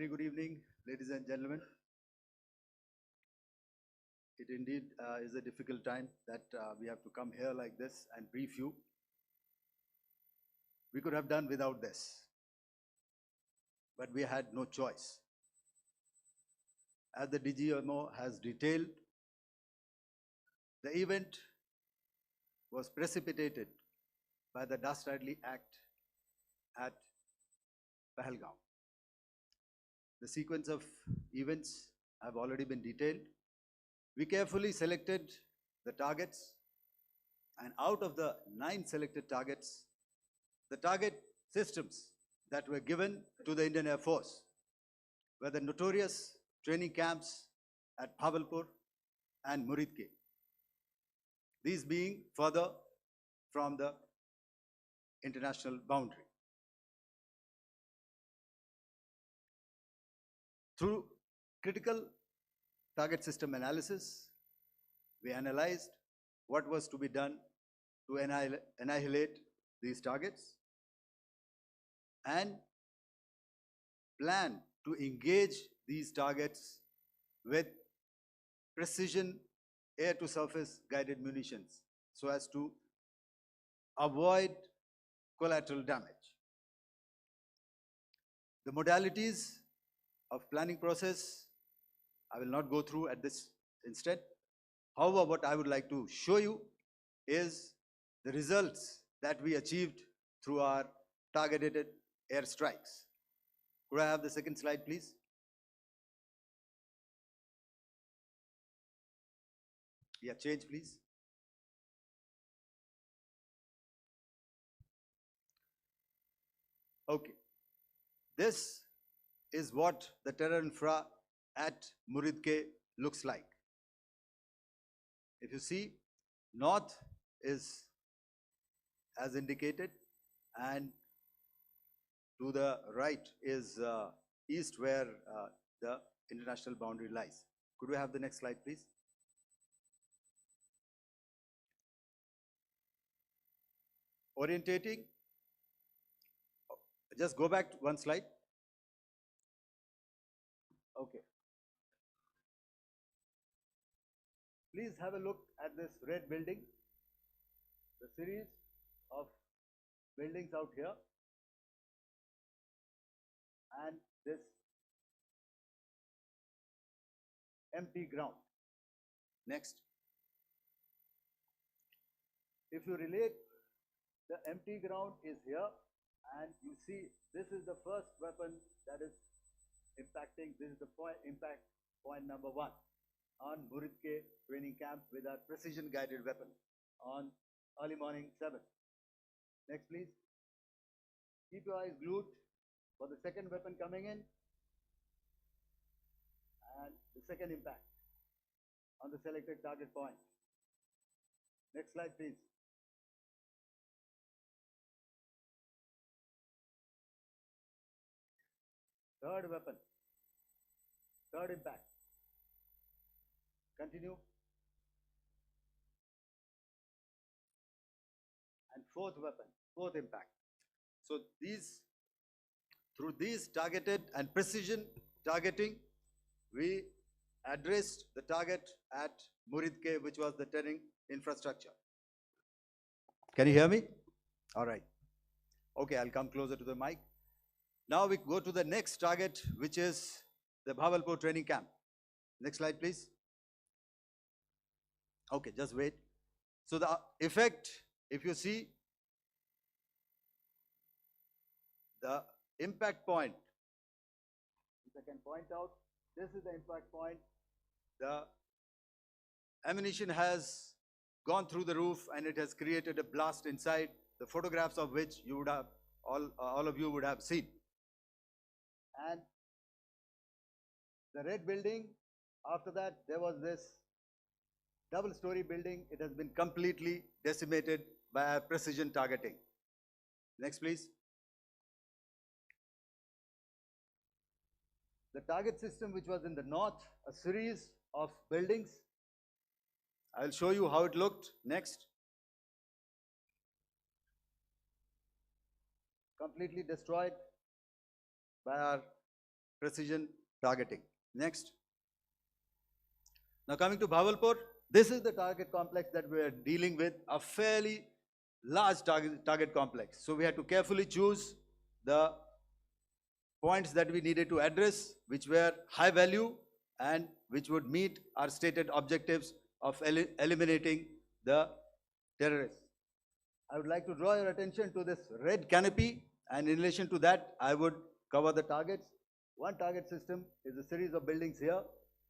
Very good evening, ladies and gentlemen. It indeed is a difficult time that we have to come here like this and brief you. We could have done without this, but we had no choice. As the DGMO has detailed, the event was precipitated by the Dastardly Act at Pahalgaon. The sequence of events have already been detailed. We carefully selected the targets, and out of the 9 selected targets, the target systems that were given to the Indian Air Force were the notorious training camps at Bhavalpur and Muridke, these being further from the international boundary. Through critical target system analysis, we analyzed what was to be done to annihilate these targets and plan to engage these targets with precision air-to-surface guided munitions so as to avoid collateral damage. The modalities of planning process I will not go through at this instant. However, what I would like to show you is the results that we achieved through our targeted airstrikes. Could I have the second slide, please? Yeah, change, please. Okay. This is what the terror infra at Muridke looks like. If you see, north is as indicated, and to the right is east, where the international boundary lies. Could we have the next slide, please? Orientating. Just go back one slide. Okay. Please have a look at this red building, the series of buildings out here, and this empty ground. Next. If you relate, the empty ground is here, and you see this is the first weapon that is impacting. This is the impact point number 1 on Muridke training camp with our precision guided weapon on early morning 7. Next, please. Keep your eyes glued for the second weapon coming in and the second impact on the selected target point. Next slide, please. Third weapon, third impact. Continue. And fourth weapon, fourth impact. So through these targeted and precision targeting, we addressed the target at Muridke, which was the training infrastructure. Can you hear me? All right. Okay, I'll come closer to the mic. Now we go to the next target, which is the Bhavalpur training camp. Next slide, please. Okay, just wait. So the effect, if you see, the impact point, if I can point out, this is the impact point. The ammunition has gone through the roof and it has created a blast inside, the photographs of which you would have, all of you would have seen. And the red building, after that, there was this double-story building. It has been completely decimated by our precision targeting. Next, please. The target system, which was in the north, a series of buildings. I will show you how it looked. Next. Completely destroyed by our precision targeting. Next. Now coming to Bhavalpur, this is the target complex that we are dealing with, a fairly large target complex. So we had to carefully choose the points that we needed to address, which were high value and which would meet our stated objectives of eliminating the terrorists. I would like to draw your attention to this red canopy, and in relation to that, I would cover the targets. One target system is a series of buildings here,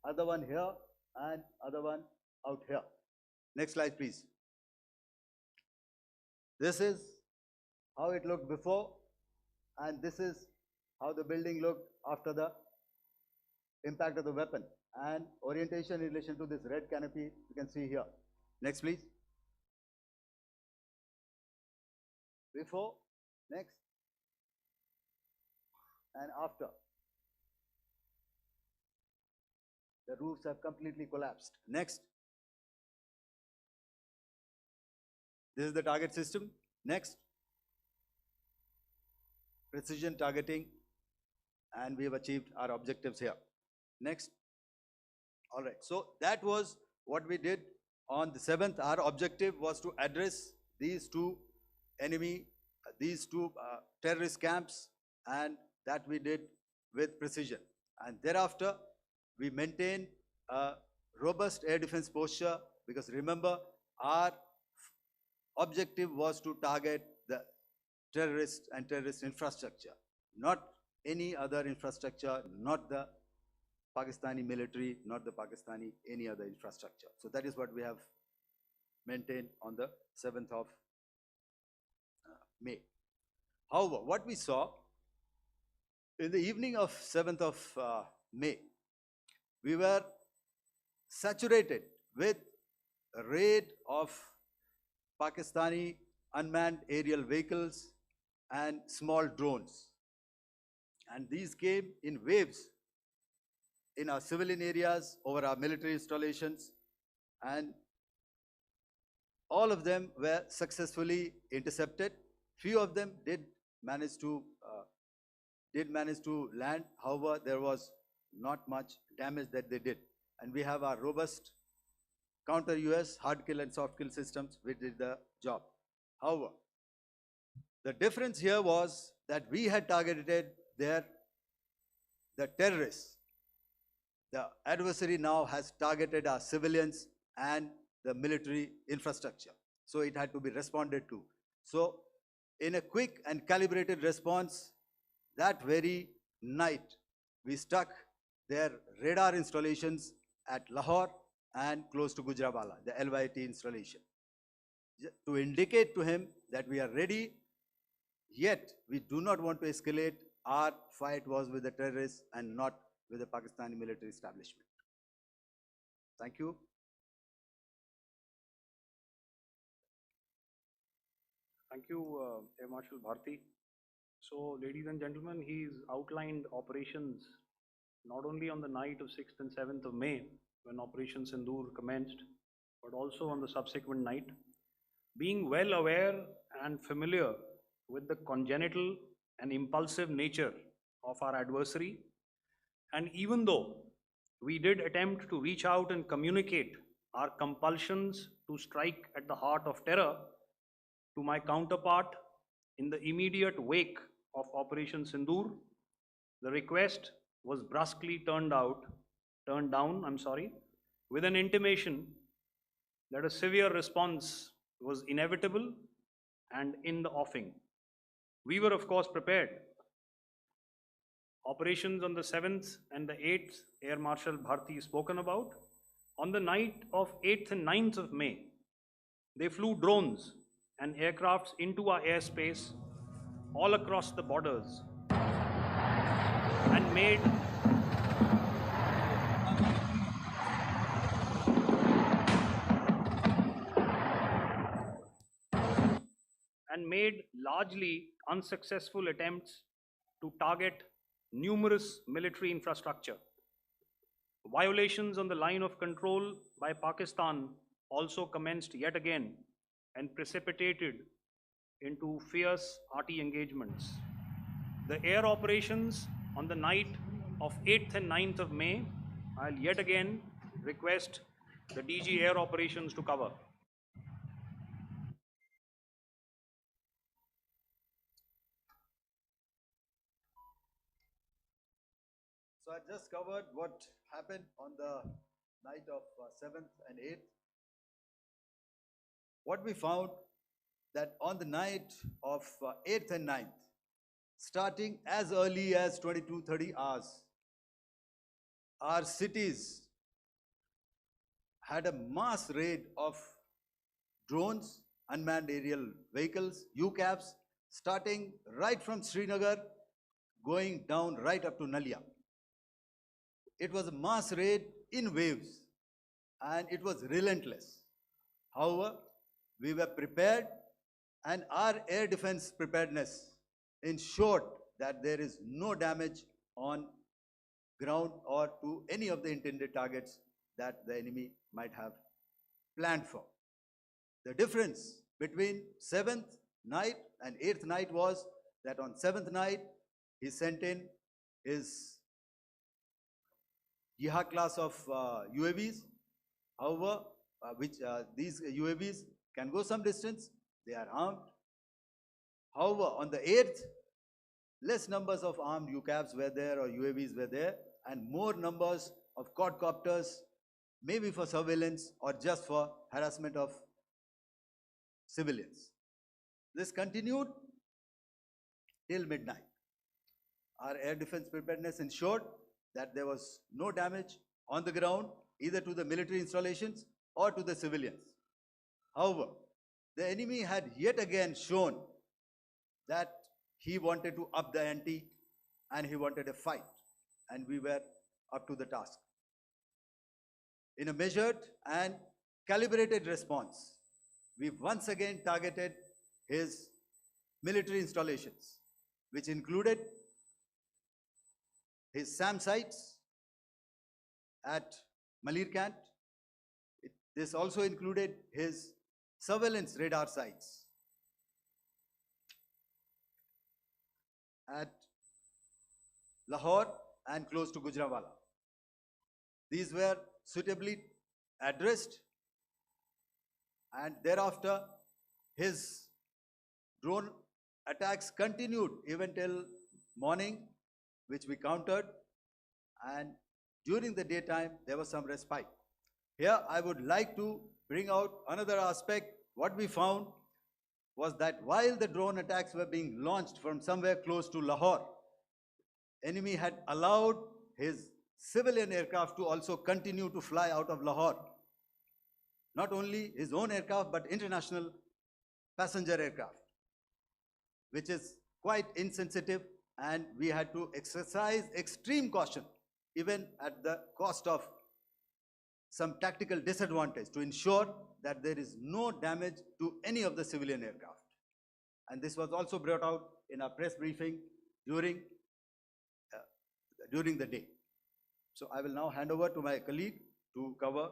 other one here, and other one out here. Next slide, please. This is how it looked before, and this is how the building looked after the impact of the weapon. And orientation in relation to this red canopy, you can see here. Next, please. Before, next, and after. The roofs have completely collapsed. Next. This is the target system. Next. Precision targeting, and we have achieved our objectives here. Next. All right, so that was what we did on the 7th. Our objective was to address these two terrorist camps, and that we did with precision. And thereafter, we maintained a robust air defense posture, because remember, our objective was to target the terrorists and terrorist infrastructure, not any other infrastructure, not the Pakistani military, not the Pakistani any other infrastructure. So that is what we have maintained on the 7th of May. However, what we saw in the evening of 7th of May, we were saturated with a raid of Pakistani unmanned aerial vehicles and small drones. And these came in waves in our civilian areas, over our military installations, and all of them were successfully intercepted. Few of them did manage to land. However, there was not much damage that they did. And we have our robust counter-US hard kill and soft kill systems which did the job. However, the difference here was that we had targeted the terrorists. The adversary now has targeted our civilians and the military infrastructure. So it had to be responded to. So in a quick and calibrated response, that very night, we struck their radar installations at Lahore and close to Gujranwala, the LYT installation, to indicate to him that we are ready, yet we do not want to escalate. Our fight was with the terrorists and not with the Pakistani military establishment. Thank you. Thank you, Air Marshal Bharti. So, ladies and gentlemen, he's outlined operations not only on the night of 6th and 7th of May, when Operation Sindoor commenced, but also on the subsequent night. Being well aware and familiar with the congenital and impulsive nature of our adversary, and even though we did attempt to reach out and communicate our compulsions to strike at the heart of terror to my counterpart in the immediate wake of Operation Sindoor, the request was brusquely turned down, with an intimation that a severe response was inevitable and in the offing. We were, of course, prepared. Operations on the 7th and the 8th, Air Marshal Bharti spoken about. On the night of 8th and 9th of May, they flew drones and aircrafts into our airspace all across the borders and made largely unsuccessful attempts to target numerous military infrastructure. Violations on the line of control by Pakistan also commenced yet again and precipitated into fierce arty engagements. The air operations on the night of 8th and 9th of May, I'll yet again request the DG Air Operations to cover. So I just covered what happened on the night of 7th and 8th. What we found that on the night of 8th and 9th, starting as early as 22:30 hours, our cities had a mass raid of drones, unmanned aerial vehicles, UCAVs, starting right from Srinagar, going down right up to Nalia. It was a mass raid in waves, and it was relentless. However, we were prepared, and our air defense preparedness ensured that there is no damage on ground or to any of the intended targets that the enemy might have planned for. The difference between 7th night and 8th night was that on 7th night, he sent in his Yeha class of UAVs. However, these UAVs can go some distance, they are armed. However, on the 8th, less numbers of armed UCAVs were there or UAVs were there, and more numbers of quadcopters, maybe for surveillance or just for harassment of civilians. This continued till midnight. Our air defense preparedness ensured that there was no damage on the ground, either to the military installations or to the civilians. However, the enemy had yet again shown that he wanted to up the ante and he wanted a fight, and we were up to the task. In a measured and calibrated response, we once again targeted his military installations, which included his SAM sites at Malirkant. This also included his surveillance radar sites at Lahore and close to Gujranwala. These were suitably addressed, and thereafter his drone attacks continued even till morning, which we countered, and during the daytime there was some respite. Here I would like to bring out another aspect. What we found was that while the drone attacks were being launched from somewhere close to Lahore, enemy had allowed his civilian aircraft to also continue to fly out of Lahore. Not only his own aircraft, but international passenger aircraft, which is quite insensitive, and we had to exercise extreme caution, even at the cost of some tactical disadvantage, to ensure that there is no damage to any of the civilian aircraft. And this was also brought out in our press briefing during the day. So I will now hand over to my colleague to cover